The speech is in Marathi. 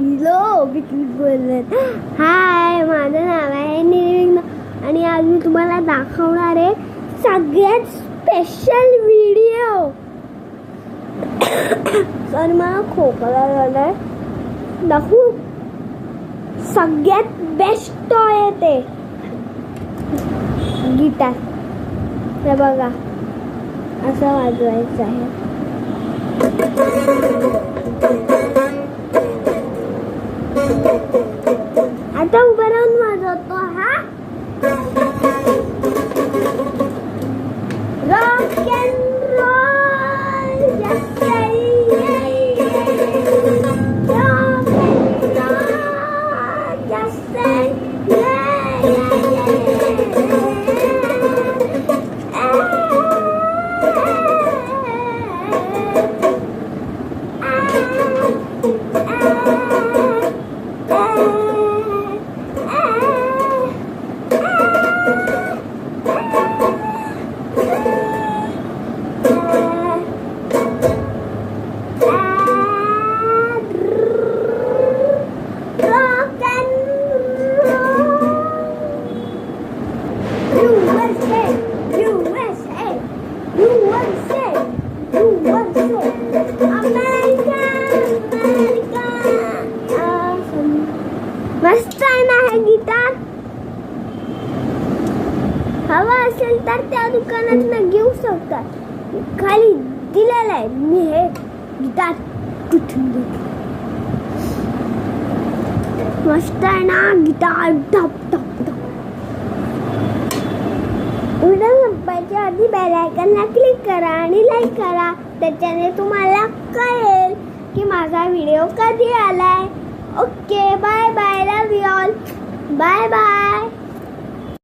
हॅलो बोलत. हाय, माझं नाव आहे निर्विघ्न आणि आज मी तुम्हाला दाखवणार आहे सगळ्यात स्पेशल व्हिडिओ. सर मला खोकला झालाय. दाखवू सगळ्यात बेस्ट टॉय आहे ते गिटार. हे बघा असं वाजवायचं आहे. आता उभं राहून वाजवतो. हा rock and roll. Rock and मस्त आहे ना हे गिटार. हवा असेल तर त्या दुकानात घेऊ शकतात. खाली दिलेलं आहे. मी हे गिटार कुठून घेतलं. मस्त आहे ना गिटार. टप टप टप. व्हिडिओ संपायच्या आधी बेल आयकॉनला क्लिक करा आणि लाईक करा. त्याच्याने तुम्हाला कळेल की माझा व्हिडिओ कधी आलाय. Okay, bye bye. Love you all. Bye bye.